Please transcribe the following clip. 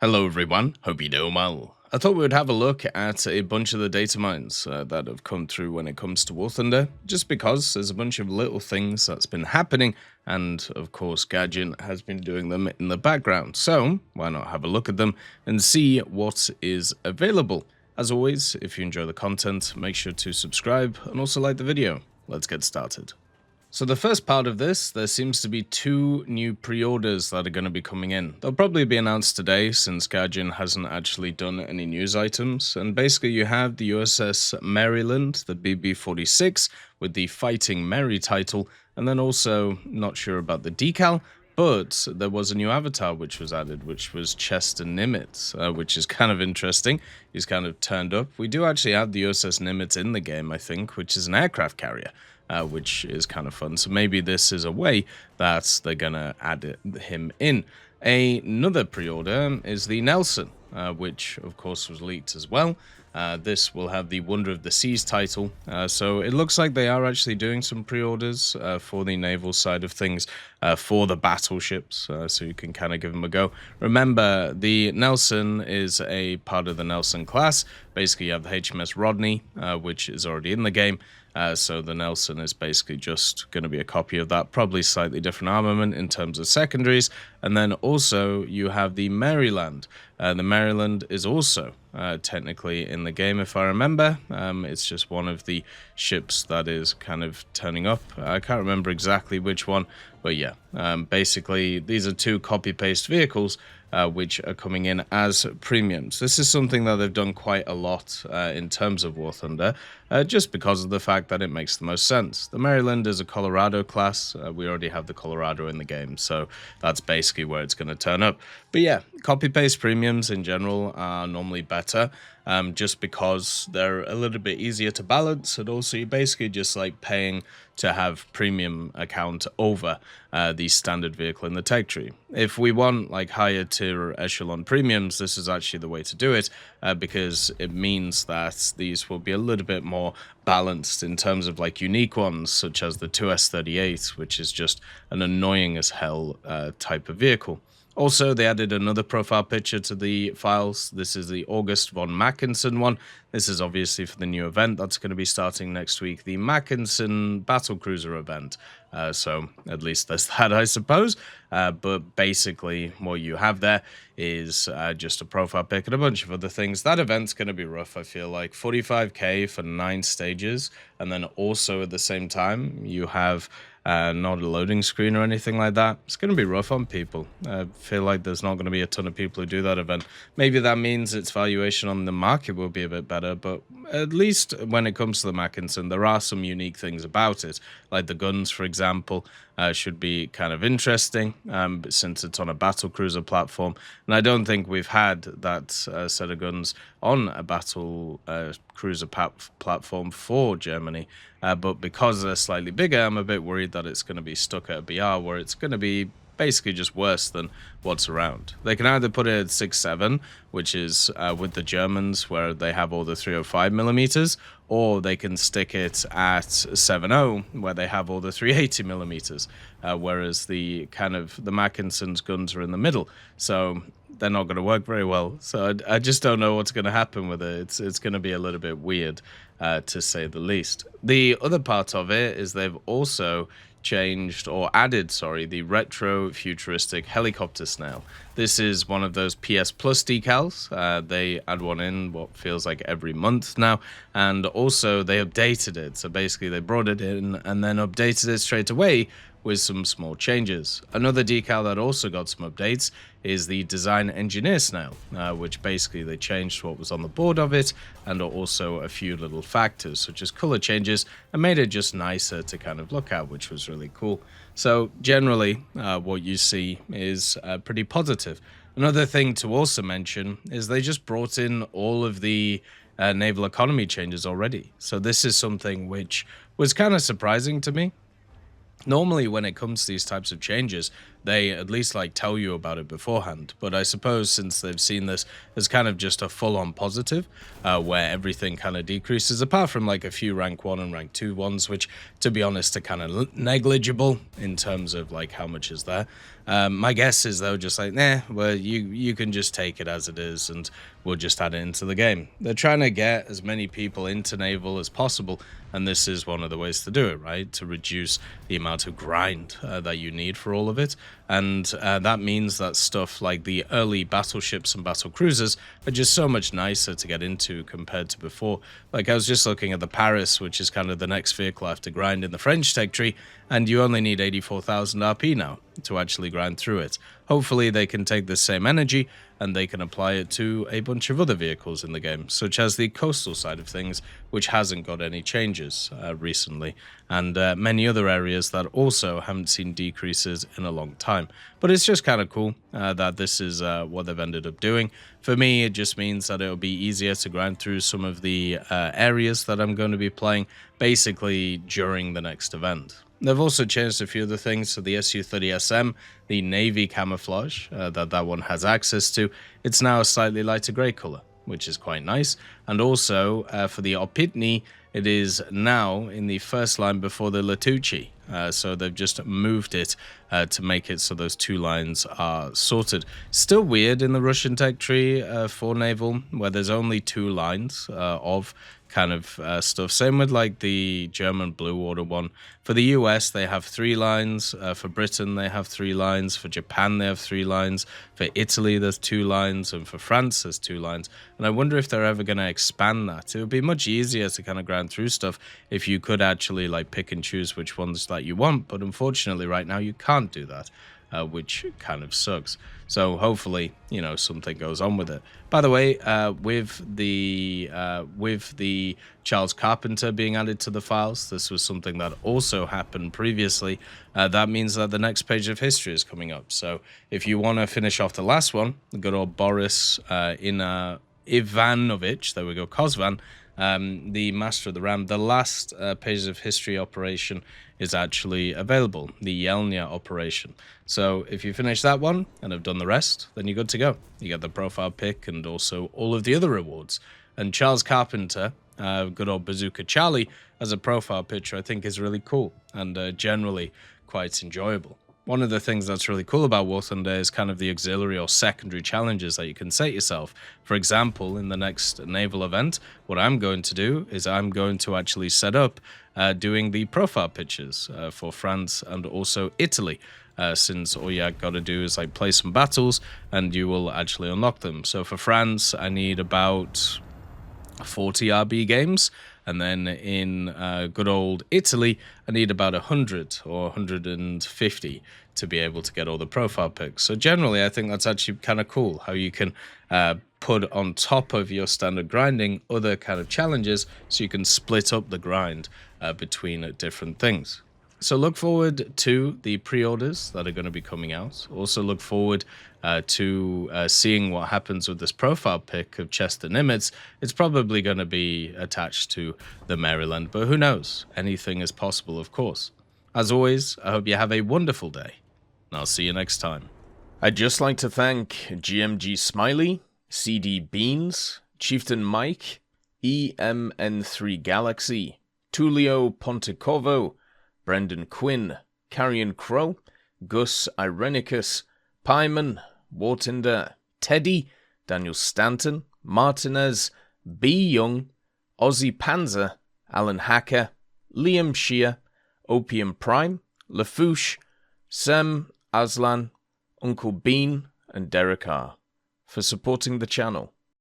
Hello everyone, hope you're doing well. I thought we would have a look at a bunch of the data mines that have come through when it comes to War Thunder, just because there's a bunch of little things that's been happening, and of course Gaijin has been doing them in the background, so why not have a look at them and see what is available. As always, if you enjoy the content, make sure to subscribe and also like the video. Let's get started. So the first part of this, there seems to be two new pre-orders that are going to be coming in. They'll probably be announced today since Gaijin hasn't actually done any news items. And basically you have the USS Maryland, the BB-46, with the Fighting Mary title. And then also, not sure about the decal, but there was a new avatar which was added, which was Chester Nimitz, which is kind of interesting. He's kind of turned up. We do actually have the USS Nimitz in the game, I think, which is an aircraft carrier. Which is kind of fun. So maybe this is a way that they're going to add him in. Another pre-order is the Nelson, which of course was leaked as well. This will have the Wonder of the Seas title. So it looks like they are actually doing some pre-orders for the naval side of things for the battleships. So you can kind of give them a go. Remember, the Nelson is a part of the Nelson class. Basically, you have the HMS Rodney, which is already in the game. So the Nelson is basically just going to be a copy of that, probably slightly different armament in terms of secondaries. And then also you have the Maryland. The Maryland is also technically in the game, if I remember. It's just one of the ships that is kind of turning up. I can't remember exactly which one, but yeah. Basically, these are two copy-paste vehicles which are coming in as premiums. This is something that they've done quite a lot in terms of War Thunder, just because of the fact that it makes the most sense. The Maryland is a Colorado class. We already have the Colorado in the game, so that's basically where it's going to turn up. But yeah, copy-paste premiums in general are normally better, just because they're a little bit easier to balance, and also you're basically just like paying to have premium account over the standard vehicle in the tech tree. If we want like higher tier echelon premiums, this is actually the way to do it, because it means that these will be a little bit more balanced in terms of like unique ones, such as the 2S38, which is just an annoying as hell type of vehicle. Also, they added another profile picture to the files. This is the August von Mackensen one. This is obviously for the new event that's going to be starting next week, the Mackensen Battlecruiser event. So at least there's that, I suppose. But basically, what you have there is just a profile pic and a bunch of other things. That event's going to be rough, I feel like. 45k for 9 stages. And then also at the same time, you have not a loading screen or anything like that. It's going to be rough on people. I feel like there's not going to be a ton of people who do that event. Maybe that means its valuation on the market will be a bit better, but at least when it comes to the Mackensen, there are some unique things about it, like the guns, for example, should be kind of interesting, since it's on a battlecruiser platform, and I don't think we've had that set of guns on a battle cruiser platform for Germany. But because they're slightly bigger, I'm a bit worried that it's going to be stuck at a BR where it's going to be basically just worse than what's around. They can either put it at 6.7, which is with the Germans where they have all the 305 millimeters, or they can stick it at 7.0 where they have all the 380 millimeters, whereas the Mackensen's guns are in the middle. So they're not going to work very well. So I just don't know what's going to happen with it. It's going to be a little bit weird, to say the least. The other part of it is they've also changed or added, the retro futuristic helicopter snail. This is one of those PS Plus decals. They add one in what feels like every month now, and also they updated it. So basically they brought it in and then updated it straight away with some small changes. Another decal that also got some updates is the design engineer snail, which basically they changed what was on the board of it, and also a few little factors such as color changes, and made it just nicer to kind of look at, which was really cool. So generally what you see is pretty positive. Another thing to also mention is they just brought in all of the naval economy changes already. So this is something which was kind of surprising to me. Normally, when it comes to these types of changes, they at least like tell you about it beforehand. But I suppose since they've seen this as kind of just a full-on positive, where everything kind of decreases, apart from like a few rank 1 and rank 2 ones, which to be honest are kind of negligible in terms of like how much is there. My guess is they'll just like, nah, well, you can just take it as it is and we'll just add it into the game. They're trying to get as many people into Naval as possible, and this is one of the ways to do it, right? To reduce the amount of grind that you need for all of it. And that means that stuff like the early battleships and battle cruisers are just so much nicer to get into compared to before. Like I was just looking at the Paris, which is kind of the next vehicle I have to grind in the French tech tree, and you only need 84,000 RP now to actually grind through it. Hopefully they can take the same energy and they can apply it to a bunch of other vehicles in the game, such as the coastal side of things, which hasn't got any changes recently, and many other areas that also haven't seen decreases in a long time. But it's just kind of cool that this is what they've ended up doing. For me, it just means that it'll be easier to grind through some of the areas that I'm going to be playing, basically during the next event. They've also changed a few other things. So the Su-30SM, the navy camouflage that one has access to, it's now a slightly lighter grey colour, which is quite nice. And also for the Opitni, it is now in the first line before the Latucci. So they've just moved it to make it so those two lines are sorted. Still weird in the Russian tech tree for naval, where there's only two lines of kind of stuff. Same with like the German Bluewater one. For the US, they have 3 lines. For Britain, they have 3 lines. For Japan, they have 3 lines. For Italy, there's 2 lines. And for France, there's 2 lines. And I wonder if they're ever going to expand that. It would be much easier to kind of grind through stuff if you could actually like pick and choose which ones that you want. But unfortunately, right now, you can't do that. Which kind of sucks. So hopefully, you know, something goes on with it. By the way, with the Charles Carpenter being added to the files, this was something that also happened previously. That means that the next page of history is coming up. So if you want to finish off the last one, the good old Boris Ivanovich, there we go, Kozvan, the Master of the Ram, the last page of history operation is actually available, the Yelnya operation. So if you finish that one and have done the rest, then you're good to go. You get the profile pick and also all of the other rewards. And Charles Carpenter, good old Bazooka Charlie, as a profile picture, I think is really cool and generally quite enjoyable. One of the things that's really cool about War Thunder is kind of the auxiliary or secondary challenges that you can set yourself. For example, in the next naval event, what I'm going to do is I'm going to actually set up doing the profile pictures for France and also Italy. Since all you got to do is like play some battles and you will actually unlock them. So for France, I need about 40 RB games. And then in good old Italy, I need about 100 or 150 to be able to get all the profile picks. So generally, I think that's actually kind of cool how you can put on top of your standard grinding other kind of challenges so you can split up the grind between different things. So look forward to the pre-orders that are going to be coming out. Also look forward to seeing what happens with this profile pic of Chester Nimitz. It's probably going to be attached to the Maryland, but who knows? Anything is possible, of course. As always, I hope you have a wonderful day, and I'll see you next time. I'd just like to thank GMG Smiley, CD Beans, Chieftain Mike, EMN3 Galaxy, Tulio Pontecorvo, Brendan Quinn, Carrion Crow, Gus Irenicus, Pyman, Wartinder, Teddy, Daniel Stanton, Martinez, B. Young, Ozzy Panzer, Alan Hacker, Liam Shear, Opium Prime, Lafouche, Sem, Aslan, Uncle Bean, and Derek R. for supporting the channel.